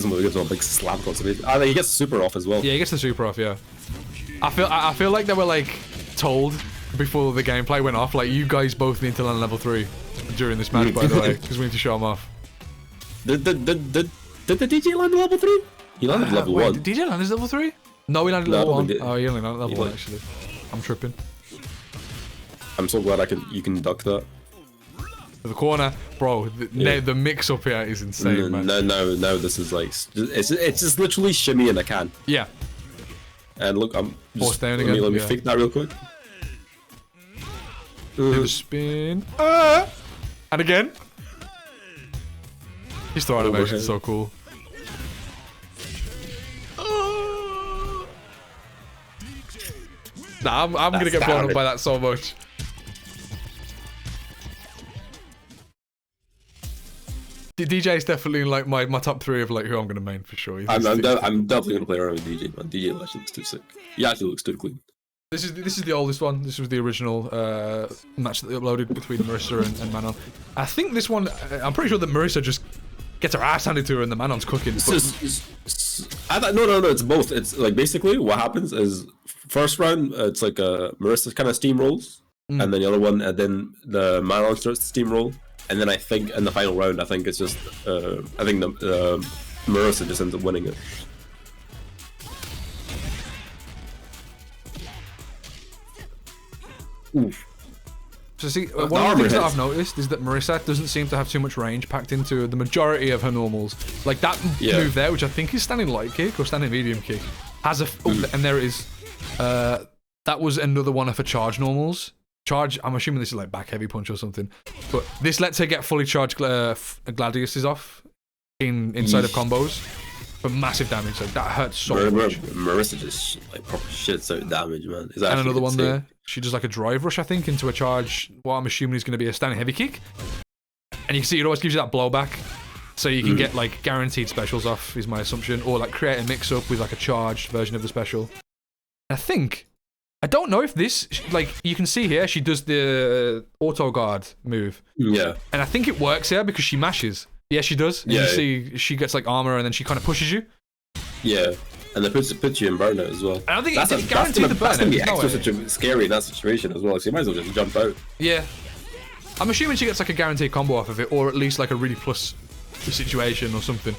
gives him a big slam across the face. I think he gets super off as well. Yeah, he gets the super off. Yeah. I feel like they were like told before the gameplay went off, like you guys both need to learn level 3 during this match, by the way, because we need to show him off. Did the DJ land level 3? He landed level 1. Did DJ land his level 3? No, he landed level 1. Oh, he only landed level 1 actually. I'm tripping. I'm so glad you can duck that. The corner, bro. The mix up here is insane, man. No. This is like it's just literally shimmy in a can. Yeah. And look, I'm just down again. Let me fake that real quick. Do the spin. And again. His throw animation is so cool. Nah, I'm gonna get blown up by that so much. DJ is definitely in like my top 3 of like who I'm gonna main for sure. I'm definitely gonna play around with DJ, man. DJ actually looks too sick. He actually looks too clean. This is the oldest one. This was the original match that they uploaded between Marissa and Manon. I think this one, I'm pretty sure that Marissa just gets her ass handed to her and the Manon's cooking. No, it's both. It's like basically what happens is first round it's like Marissa kind of steamrolls, and then the other one, and then the Manon starts to steamroll, and then I think in the final round, I think it's just I think the Marissa just ends up winning it. Oof. So see, one of the things that I've noticed is that Marissa doesn't seem to have too much range packed into the majority of her normals. Like that move there, which I think is standing light kick or standing medium kick, has a and there it is. That was another one of her charge normals. Charge, I'm assuming this is like back heavy punch or something. But this lets her get fully charged gladiuses off inside of combos for massive damage. Like that hurts so much. Marissa just like proper shits out damage, man. And another one there. She does like a drive rush, I think, into a charge. What I'm assuming is going to be a standing heavy kick. And you can see it always gives you that blowback. So you can get like guaranteed specials off, is my assumption. Or like create a mix up with like a charged version of the special. I don't know if this, like you can see here, she does the auto guard move. Yeah. And I think it works here because she mashes. Yeah, she does. And you see she gets like armor and then she kind of pushes you. Yeah. And it puts you in burnout as well. I don't think it's guaranteed the burnout. That's going to be extra scary in that situation as well. So you might as well just jump out. Yeah. I'm assuming she gets like a guaranteed combo off of it, or at least like a really plus situation or something.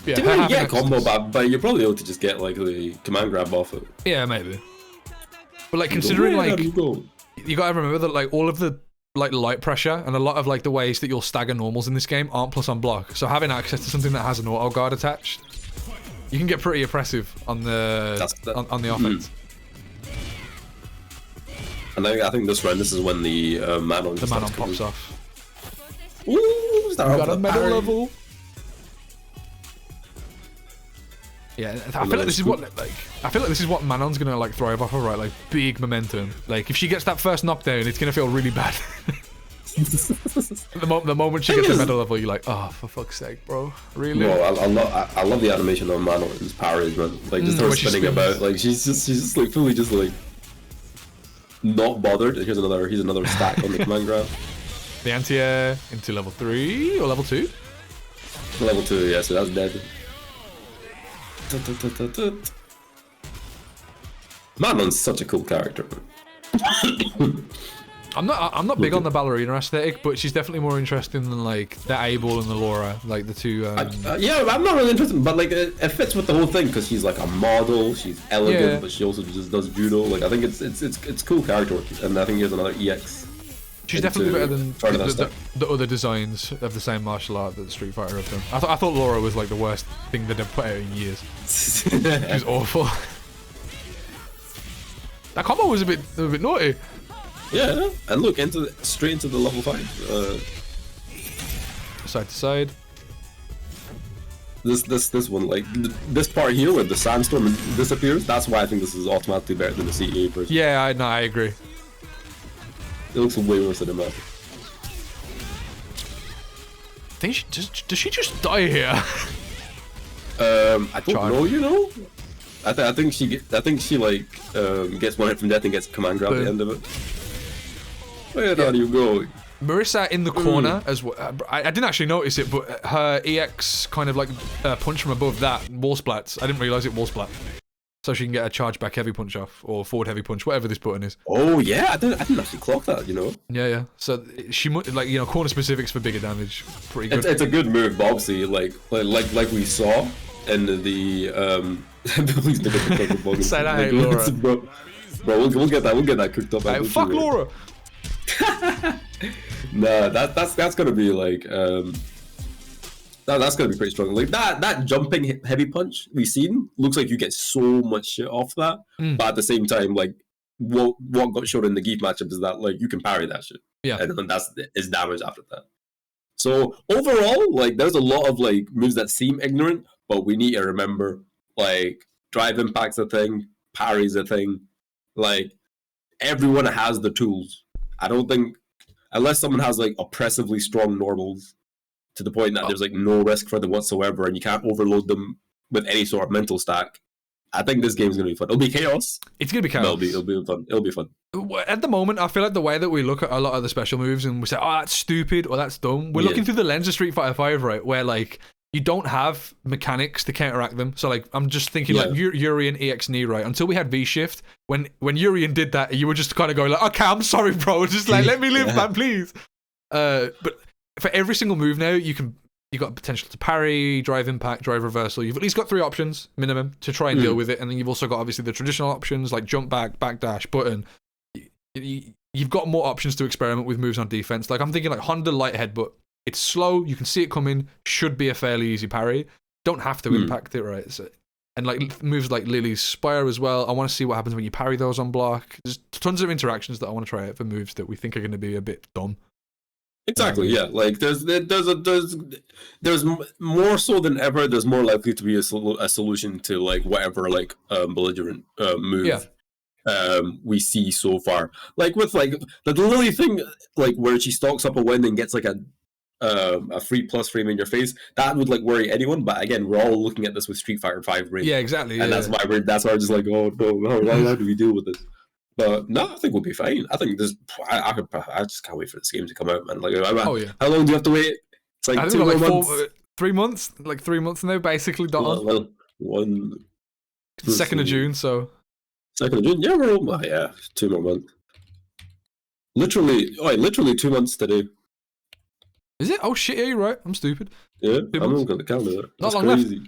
Yeah, you might get a combo, but you're probably able to just get like the command grab off it. Yeah, maybe. But like considering like you gotta remember that like all of the like light pressure and a lot of like the ways that you'll stagger normals in this game aren't plus on block. So having access to something that has an auto guard attached, you can get pretty oppressive on the on the offense. And I think this round, this is when the Manon pops off. Ooh, we got a medal level. Yeah, I feel like this is what Manon's gonna like thrive off of, right? Like big momentum. Like if she gets that first knockdown, it's gonna feel really bad. the moment she gets the medal level, you're like, oh, for fuck's sake, bro, really? Well, I love the animation on Manon's parries, man. Like just her spinning about, like she's just like fully just like not bothered. Here's another stack on the command grab. The anti-air into level 3 or level 2? Level 2, yeah. So that's dead. Manon's such a cool character. I'm not big on the ballerina aesthetic, but she's definitely more interesting than like the Abel and the Laura, like the two. Yeah, I'm not really interested, but like it fits with the whole thing because she's like a model, she's elegant, but she also just does judo. Like I think it's cool character work, and I think here's another EX. She's definitely better than the other designs of the same martial art that Street Fighter have done. I thought Laura was like the worst thing that they've put out in years. She was awful. That combo was a bit naughty. Yeah, and look straight into the level 5. Side to side. This one, like this part here where the sandstorm disappears. That's why I think this is automatically better than the CEA version. Yeah, I agree. It looks way worse than that. Does she just die here? I don't know. You know, I think she like gets one hit from death and gets command grab at the end of it. Where are you going? Marissa in the corner as well. I didn't actually notice it, but her EX kind of like punch from above that wall splats. I didn't realize it wall splat. So she can get a charge back heavy punch off or forward heavy punch, whatever this button is. Oh yeah, I didn't actually clock that. You know. Yeah. So she like corner specifics for bigger damage. Pretty good. It's a good move, but obviously like we saw in the please don't get the cake with Say that, hey, Laura. Bro, we'll get that cooked up. Hey, fuck Laura. Nah, that's gonna be like that's gonna be pretty strong. Like that jumping heavy punch we've seen looks like you get so much shit off that, but at the same time, like what got shown in the Geef matchup is that like you can parry that shit, and then that's is damage after that. So overall, like there's a lot of like moves that seem ignorant, but we need to remember like drive impact's a thing, parry's a thing, like everyone has the tools. I don't think unless someone has like oppressively strong normals to the point that there's like no risk for them whatsoever and you can't overload them with any sort of mental stack, I think this game's gonna be fun. It'll be chaos. It's gonna be chaos. It'll be fun. It'll be fun. At the moment, I feel like the way that we look at a lot of the special moves and we say, "Oh, that's stupid" or "That's dumb," we're looking through the lens of Street Fighter V, right? Where like you don't have mechanics to counteract them. So like I'm just thinking like Urien EX knee, right? Until we had V shift, when Urien did that, you were just kind of going like, "Okay, I'm sorry, bro. Just like let me live, man, please." But for every single move now, you got potential to parry, drive impact, drive reversal. You've at least got 3 options minimum to try and deal with it, and then you've also got obviously the traditional options like jump back, backdash, button. You've got more options to experiment with moves on defense. Like I'm thinking like Honda light headbutt. It's slow, you can see it coming, should be a fairly easy parry. Don't have to impact it, right? So, and like moves like Lily's Spire as well. I want to see what happens when you parry those on block. There's tons of interactions that I want to try out for moves that we think are going to be a bit dumb. Exactly, yeah. Like there's more so than ever. There's more likely to be a solution to like whatever like belligerent move we see so far. Like with like the Lily thing, like where she stalks up a win and gets like a free plus frame in your face. That would like worry anyone. But again, we're all looking at this with Street Fighter V range. Yeah, exactly. And that's why we're just like, oh no, how do we deal with this? But no, I think we'll be fine. I think this. I just can't wait for this game to come out, man. Like, how long do you have to wait? It's like 2 more months. 3 months, like 3 months now, basically. Well, 2nd of June, so 2nd of June. Yeah, we're all, 2 more months. Literally 2 months today. Is it? Oh shit! Yeah, you're right. I'm stupid. Yeah, I'm looking at the calendar. Not long crazy.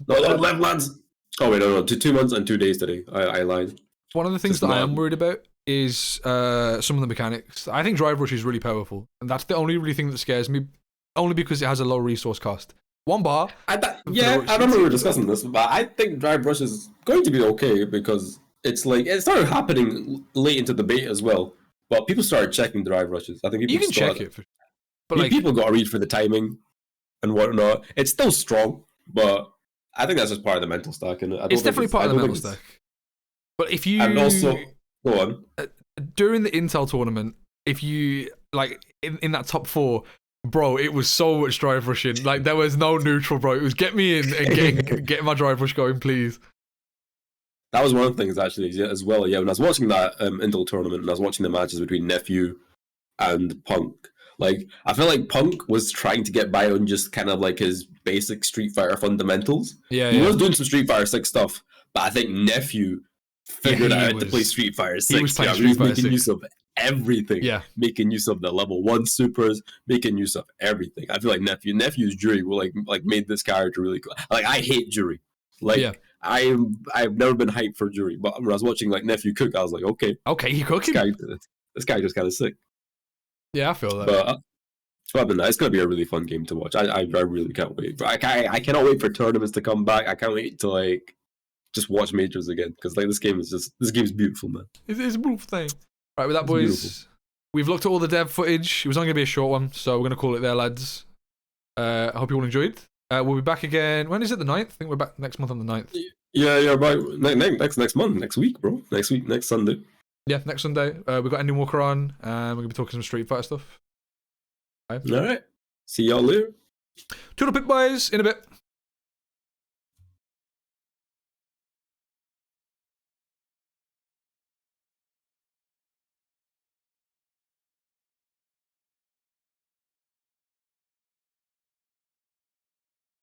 Not long left, lads. Oh wait, no, 2 months and 2 days today. I lied. One of the things that I am worried about is some of the mechanics. I think Drive Rush is really powerful, and that's the only really thing that scares me, only because it has a low resource cost. 1 bar. I remember we were discussing this, but I think Drive Rush is going to be okay because it's like it started happening late into the beta as well. But people started checking Drive Rushes. I think people you can check it, but like people got to read for the timing and whatnot. It's still strong, but I think that's just part of the mental stack. And it's definitely part of the mental stack. But if you and also go on during the Intel tournament, if you like in that top 4, bro, it was so much drive rushing. Like there was no neutral, bro. It was get me in and get my drive rush going, please. That was one of the things actually as well. Yeah, when I was watching that Intel tournament and I was watching the matches between Nephew and Punk, like I feel like Punk was trying to get by on just kind of like his basic Street Fighter fundamentals. Yeah, he was doing some Street Fighter 6 stuff, but I think Nephew figured out to play Street Fighter 6. He was making use of everything. Yeah. Making use of the level 1 supers, making use of everything. I feel like Nephew's Jury will like made this character really cool. Like I hate Jury. Like I've never been hyped for Jury, but when I was watching like Nephew cook, I was like, okay, you cooking? This guy just kind of sick. Yeah, I feel that. But it's gonna be a really fun game to watch. I really can't wait. I cannot wait for tournaments to come back. I can't wait to like just watch majors again because like this game is beautiful, man. It's a beautiful thing. Right, with that, boys, we've looked at all the dev footage. It was only gonna be a short one, so we're gonna call it there, lads. I hope you all enjoyed. We'll be back again. When is it? The 9th? I think we're back next month on the 9th. Yeah, right. Next month, next week, bro. Next Sunday. Yeah, next Sunday. We've got Ending Walker on, and we're gonna be talking some Street Fighter stuff. All right. See y'all later. Toodle pip, boys. In a bit.